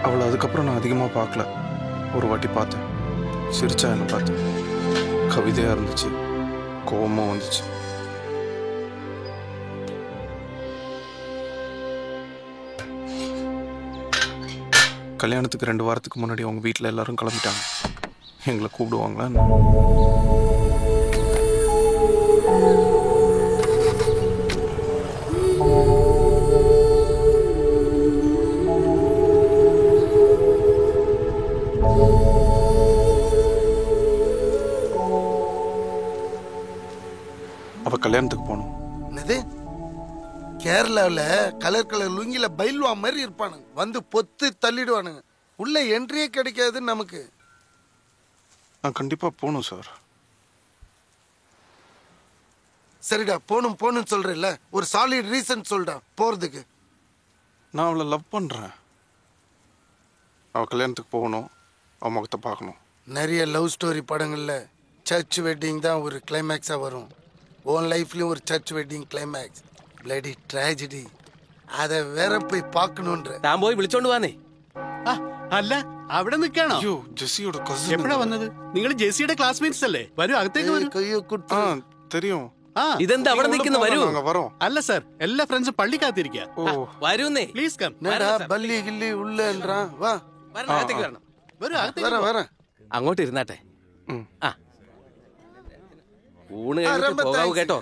அவளை அதுக்கப்புறம் நான் அதிகமாக பார்க்கல. ஒரு வாட்டி பார்த்தேன், சிரிச்சா என்னை பார்த்தேன். கவிதையாக இருந்துச்சு, கோபமும் வந்துச்சு. கல்யாணத்துக்கு 2 வாரத்துக்கு முன்னாடி அவங்க வீட்டில் எல்லாரும் கிளம்பிட்டாங்க. எங்களை கூப்பிடுவாங்களா? அவ கல்யாணத்துக்கு போனோம். என்னது? கேரளாவில் கலர் கலர் லுங்கில பயில்வா மாதிரி இருப்பானுங்க, வந்து பொத்து தள்ளிடுவானுங்க. உள்ள என்ட்ரியே கிடைக்காது நமக்கு. நான் கண்டிப்பா போகணும் சார். சரிடா, போகணும்னு சொல்றேன்ல, ஒரு சாலிட் ரீசன் சொல்டா போறதுக்கு. நான் அவளை லவ் பண்றேன். அவ கல்யாணத்துக்கு போகணும், அவ முகத்தை பார்க்கணும். நிறைய லவ் ஸ்டோரி படங்கள்ல சர்ச் வெட்டிங் தான் ஒரு கிளைமேக்ஸா வரும். ஓன் லைஃப்லயும் ஒரு church wedding climax, bloody tragedy. அதை வேற போய் பார்க்கணுன்ற. ഞാൻ പോയി വിളിച്ചോണ്ട് വാനേ. അല്ല, അവിടെ നിൽക്കാണോ? അയ്യോ, ജെസ്സിയുടെ കസിൻ. എപ്പോഴാ വന്നത്? നിങ്ങൾ ജെസ്സിയുടെ ക്ലാസ്മേറ്റ്സ് അല്ലേ? വരൂ, അകത്തേക്ക് വരൂ. കയ്യോ കുട്ടി. தெரியும். ഇതെന്താ അവിടെ നിൽക്കുന്ന? വരൂ. വരോം. അല്ല സാർ, എല്ലാ ഫ്രണ്ട്സും പള്ളിക്കകത്തിരിക്കുക. വരൂന്നേ. Please come. என்னடா பல்லி கில்லி உள்ளன்றான். வா വരണം, അകത്തേക്ക് വരണം. വരൂ, അകത്തേക്ക് வர வர. അങ്ങോട്ട് ഇരുന്നാട്ടെ. ആ, ഊണ് കഴിഞ്ഞിട്ട് പോകാവൂ കേട്ടോ.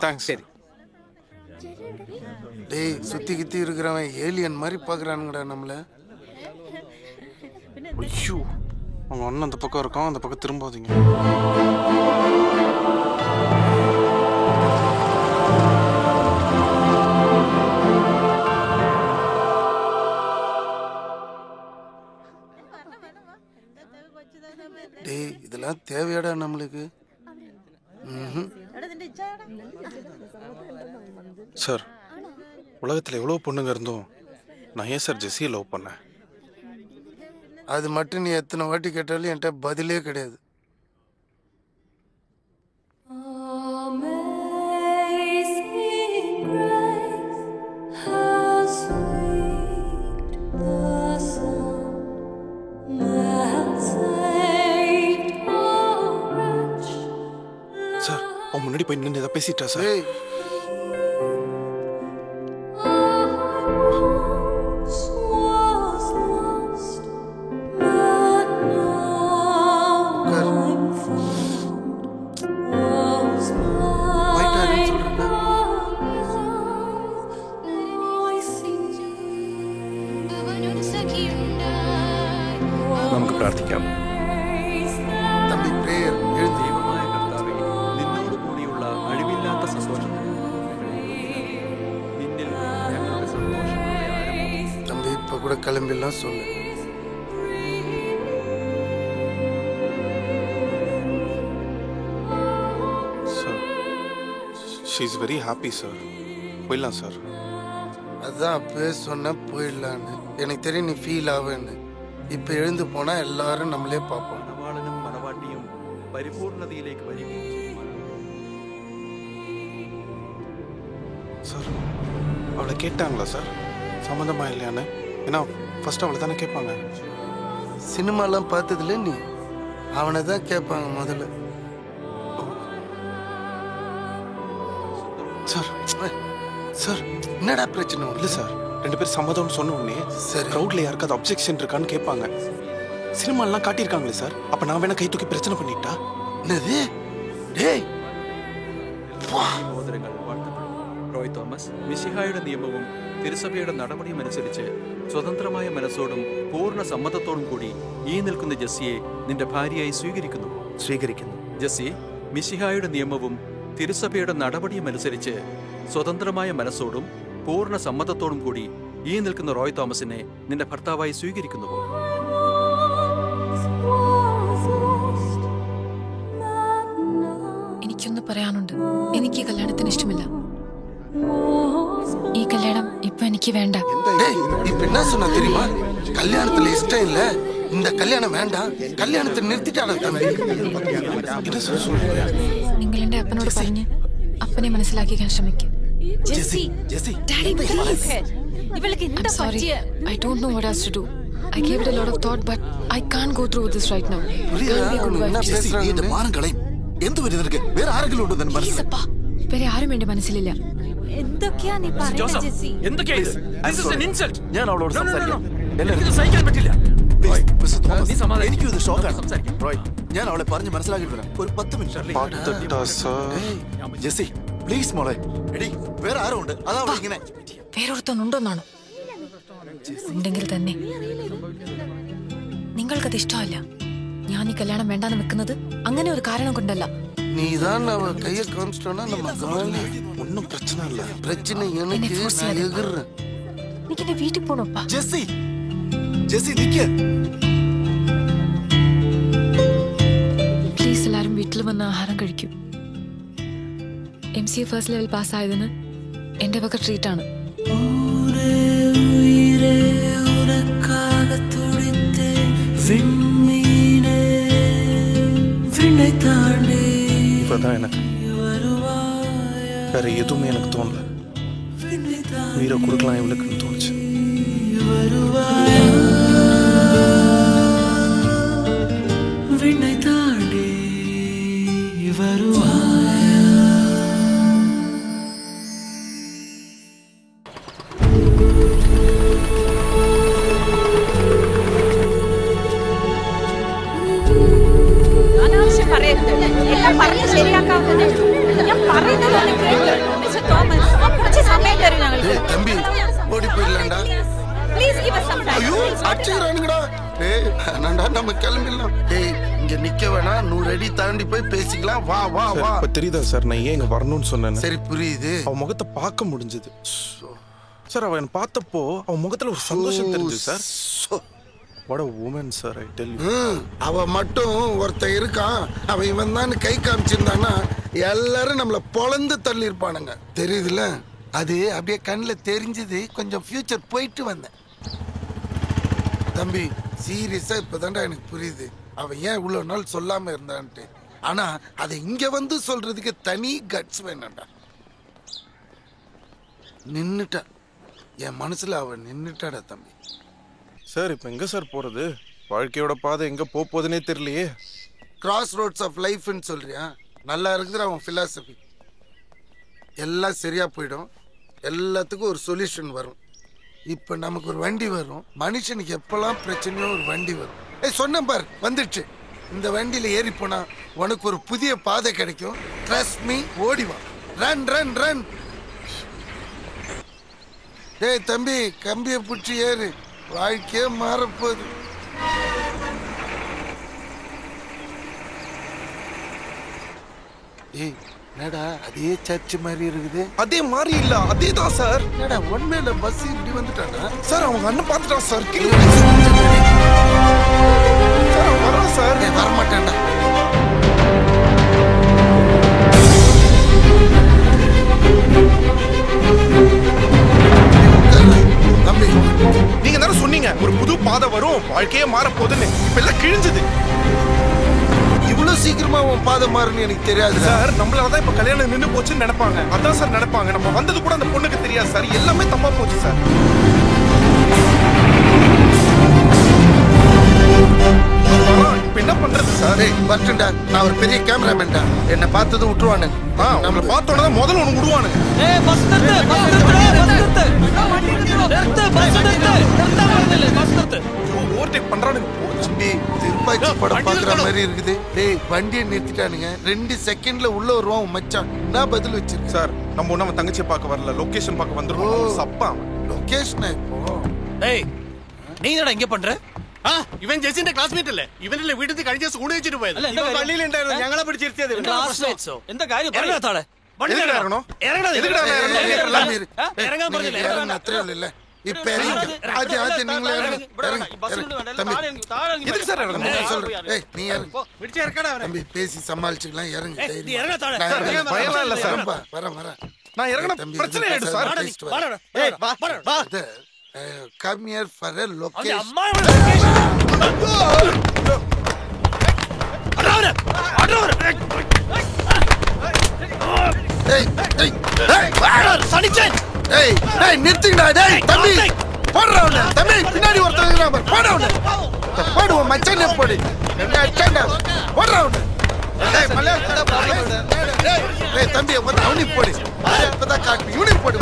താങ്ക്സ്. ശരി. டேய், சுத்தி கித்தி இருக்கிறவன் ஏலியன் மாதிரி பாக்குறானுங்கடா நம்மள. ஐயோ, அவங்க அண்ணன் அந்த பக்கம் இருக்கான், அந்த பக்கம் திரும்பாதீங்க. டேய், இதெல்லாம் தேவையாடா நம்மளுக்கு? சார், உலகத்தில் எவ்வளோ பொண்ணுங்க இருந்தோம், நான் ஏன் சார் ஜெஸ்ஸியை லவ் பண்ணேன்? அது மட்டும் நீ எத்தனை வாட்டி கேட்டாலும் என்கிட்ட பதிலே கிடையாது. சார், அவன் முன்னாடி போய் நின்று ஏதாவது பேசிட்டா சார்? டேய், നമുക്ക് പ്രാർത്ഥിക്കാം. தம்பி பிரேயர் எழுந்து. ദൈവമായ കർത്താവേ, നിന്നോട് കൂടിയുള്ള അഴിവില്ലാത്ത സന്തോഷം, നിന്നിൽ ഞങ്ങളുടെ സന്തോഷങ്ങളുടെ ആരംഭം. தம்பி இப்ப கூட கிளம்பிலாம் சொல்லு. Sir, she is very happy sir. போயிடலாம் சார். அதான் அப்பவே சொன்ன போயிடலான்னு. எனக்கு தெரியும் நீ ஃபீல் ஆவேன்னு. இப்ப எழுந்து போனா எல்லாரும் நம்மளே பார்ப்போம். മണവാളനും മണവാട്ടിയും പരിപൂർണതയിലേക്ക് വരികയും ചെയ്യും. சார், அவளை கேட்டாங்களா சார் சம்மந்தமா இல்லையான்னு? ஏன்னா ஃபர்ஸ்ட் அவளை தானே கேட்பாங்க. சினிமாலாம் பார்த்ததுல நீ அவனை தான் கேட்பாங்க முதல்ல. சார் சார், என்னடா பிரச்சனை? இல்லை சார், 2 பேர் சம்மதம்னு சொன்ன உடனே சரி, க்ரௌட்ல யாருக்காவது அப்ஜெக்ஷன் இருக்கான்னு கேட்பாங்க. சினிமாலாம் காட்டியிருக்காங்களே சார், அப்ப நான் வேணா கை தூக்கி பிரச்சனை பண்ணிட்டா? என்னது? டேய், സഹോദരങ്ങൾ വാഴ്ത്തപ്പെടും. റോയ് തോമസ്, മിശിഹായുടെ നിയമവും തിരുസഭയുടെ നടപടിയും അനുസരിച്ച് സ്വതന്ത്രമായ മനസ്സോടും പൂർണ്ണ സമ്മതത്തോടും കൂടി ഈ നിൽക്കുന്ന ജെസ്സിയെ നിന്റെ ഭാര്യയായി സ്വീകരിക്കുന്നു. ജെസ്സി, മിശിഹായുടെ നിയമവും തിരുസഭയുടെ നടപടിയും അനുസരിച്ച് സ്വതന്ത്രമായ മനസ്സോടും പൂർണ്ണ സമ്മതത്തോടും കൂടി ഈ നിൽക്കുന്ന റോയ് തോമസിനെ നിന്റെ ഭർത്താവായി സ്വീകരിക്കുന്നുവോ? എനിക്കൊന്ന് പറയാനുണ്ട്. എനിക്ക് കല്യാണത്തിന് ഇഷ്ടമില്ല. ഈ കല്യാണം ഇപ്പൊ എനിക്ക് വേണ്ട. டேய், இப்ப என்ன சொன்னா தெரியுமா? கல்யாணத்துல இஷ்டம் இல்ல, இந்த கல்யாணம் வேண்டாம், கல்யாணத்தை நிறுத்திட்டாடா தம்பி. നിങ്ങൾ എന്റെ അപ്പനോട് പറഞ്ഞ് അപ്പനെ മനസ്സിലാക്കിക്കാൻ ശ്രമിക്കും. ஜெஸ்ஸி, Daddy, please. I'm sorry. I don't know what else to do. I gave it a lot of thought, but I can't go through with this right now. I can't be a good wife. Jessie നീ എന്റെ മാനം കളയും. എന്ത് പറ്റി നിനക്ക്? വേറെ ആരെങ്കിലും ഉണ്ടോ നിന്റെ മനസ്സിൽ? Please, appa. വേറെ ആരും എന്റെ മനസ്സിലില്ല. എന്തൊക്കെയാ നീ പറയുന്നത് ജെസ്സി? എന്തൊക്കെയാ ഇത്? This is an insult. ഞാൻ അവളോട് സംസാരിക്കാം. എനിക്കിത് സഹിക്കാൻ പറ്റില്ല. നീ സമാധാനം. എനിക്കും ഇത് ഷോക്കാണ്. റോയ്, ഞാൻ അവളെ പറഞ്ഞ് മനസ്സിലാക്കിട്ട് വരാം. ഒരു 10 മിനിറ്റ്. പാത്തട്ടാ സാർ. ജെസ്സി പ്ലീസ് മോളെ. എടി വേറെ ആരും ഉണ്ട്. അതാ അവൾ ഇങ്ങനെ. വേറൊരുത്തനുണ്ടോന്നാണോ? ഉണ്ടെങ്കിൽ തന്നെ നിങ്ങൾക്കത് ഇഷ്ടമല്ല. ഞാൻ ഈ കല്യാണം വേണ്ടാന്ന് വെക്കുന്നത് അങ്ങനെ ഒരു കാരണം കൊണ്ടല്ല. நீதான் அவ கையை காமிச்சிட்டோன்னா நம்ம காலி. ഒന്നും പ്രശ്ന ഇല്ല. பிரச்சனை எனக்கு நான் எகுறேன். എനിക്ക് എന്റെ വീട്ടിൽ പോണോപ്പാ. ജെസ്സി ജെസ്സി നിക്ക്. പ്ലീസ് എല്ലാരും വീട്ടിൽ വന്ന് ആഹാരം കഴിക്കും. MCA ഫസ്റ്റ് ലെവൽ പാസ്സായതിന് എന്റെ വക ട്രീറ്റ് ആണ്. இப்பதான் எனக்கு வேற எதுவுமே எனக்கு தோணல. உயிரை கொடுக்கலாம் இவளுக்குன்னு தோணுச்சு. தம்பி ஓடி போயிடலாம்டா. நம்ம கிளம்பிடலாம். இங்க நிக்க வேணாம். 100 அடி தாண்டி போய் பேசிக்கலாம். வா வா வா. இப்ப தெரியுதா சார் நான் ஏன் இங்க வரணும்னு சொன்னேன்னு? சரி புரியுது. அவ முகத்தை பார்க்க முடிஞ்சது சார். அவன் பார்த்தப்போ அவன் முகத்துல ஒரு சந்தோஷம் தெரிஞ்சது sir. What a woman sir, I tell you. அவ மட்டும் ஒருத்த இருக்கான். அவன் இவன் தான் கை காமிச்சிருந்தானா எல்லாரும் நம்மள பொளந்து தள்ளி இருப்பானுங்க. தெரியுதுல? அது அப்படியே கண்ணில் தெரிஞ்சது. கொஞ்சம் ஃபியூச்சர் போயிட்டு வந்தேன். தம்பி சீரியஸா இப்பதான்டா எனக்கு புரியுது அவன் ஏன் இவ்வளவு நாள் சொல்லாம இருந்தான்ட்டு. ஆனா அதை இங்க வந்து சொல்றதுக்கு தனி கட்ஸ் வேணாம்டா. நின்னுட்டா என் மனசுல அவன் நின்னுட்டாடா தம்பி. சார் இப்போ எங்க சார் போறது? வாழ்க்கையோட பாதை எங்க போகுதுன்னே தெரியலையே. கிராஸ் ரோட்ஸ் ஆஃப் லைஃப்னு சொல்றியா? நல்லா இருக்குது அவன் ஃபிலாசபி. எல்லாம் சரியா போயிடும். எல்லாத்துக்கும் ஒரு சொல்யூஷன் வரும். இப்போ நமக்கு ஒரு வண்டி வரும். மனுஷனுக்கு எப்பெல்லாம் பிரச்சனையோ ஒரு வண்டி வரும். சொன்னேன் பார் வந்துடுச்சு. இந்த வண்டியில் ஏறி போனா உனக்கு ஒரு புதிய பாதை கிடைக்கும். ட்ரஸ்ட் மீ, ஓடிவா. Run run run. டேய் தம்பி கம்பியை பிடிச்சி ஏறு. வாழ்க்கையே மாறப்போகுது. ஏய் என்னடா அதே சர்ச் மாதிரி இருக்குது? அதே மாதிரி இல்ல, அதே தான் சார். என்னடா ஒன்மேல பஸ் இப்படி வந்துட்டானா? சார் அவங்க அண்ணன் பார்த்துட்டான் சார். சார் வரான் சார். வரமாட்டேன்டா. தம்பி நீங்க தானே சொன்னீங்க ஒரு புது பாதை வரும், வாழ்க்கையே மாற போகுதுன்னு. இப்ப எல்லாம் கிழிஞ்சது. இவ்வளவு சீக்கிரமா உன் பாதை மாறுன்னு எனக்கு தெரியாது சார். நம்மளாலதான் இப்ப கல்யாணம் நின்று போச்சுன்னு நினைப்பாங்க. அதான் சார் நினைப்பாங்க. நம்ம வந்தது கூட அந்த பொண்ணுக்கு தெரியாது சார். எல்லாமே தப்பா போச்சு சார். இப்ப என்ன பண்றது சார்? வரட்டும்டா. நான் ஒரு பெரிய கேமராமேன்டா. என்ன பார்த்தது விட்டுருவானு. நம்மள பார்த்தோட முதல்ல உனக்கு விடுவானுங்க. ஓவர்டேக் பண்றானுங்க. தம்பி திருப்பாச்சி படம் பாக்குற மாதிரி இருக்குது. டேய் வண்டியை நிறுத்திட்டானுங்க. 2 செகண்ட்ல உள்ள வருவான் மச்சான். என்ன பதில் வச்சிருக்க சார்? நம்ம ஒண்ணு அவன் தங்கச்சியை பார்க்க வரல, லொகேஷன் பார்க்க வந்துருவோம். சப்பா லொகேஷன் இப்போ. டேய் நீ என்னடா இங்க பண்ற? ഇവൻ ജെസ്സിന്റെ ക്ലാസ്മേറ്റ് അല്ലേ? ഇവനല്ലേ വീട്ടിൽ കഴിഞ്ഞ ദിവസം ഊണ് വെച്ചിട്ട് പോയത്? ഞങ്ങളെ പിടിച്ചിരുത്തിയത് ക്ലാസ്മേറ്റ്സോ? എന്താ കാര്യം? ഇറങ്ങാത്താളെ ഇറങ്ങാൻ പറഞ്ഞില്ലേ? അത്രയല്ലേ இப்ப அது அது நீங்களே தம்பி பேசி சமாளிச்சுக்கலாம். இறங்கு. பயமா இல்ல சார். வரேன் வரேன். நான் இறங்கணும். பிரச்சனை ஆயிடும் sir. Come here for a location. நிறுத்திங்கடா. டேய் தம்பி போடுறா. தம்பி பின்னாடி ஒருத்தர் போடுறான் போடுவோம் மச்சானே போடு என்ன அச்சாண்டா போடுறான் தம்பி அவனி போடு இப்பதான் காட்டு இவனி போடு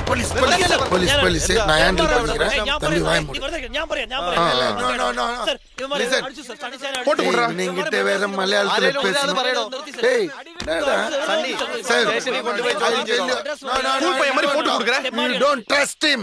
போலீஸ் போலீஸ் போலீஸ் போலீஸ் நான் ஹேண்டில் பண்ணிக்கிறேன் தம்பி வாய மூடு நீங்கிட்ட வேற மலையாளத்துல பேசணும் ஏய் sir you don't trust him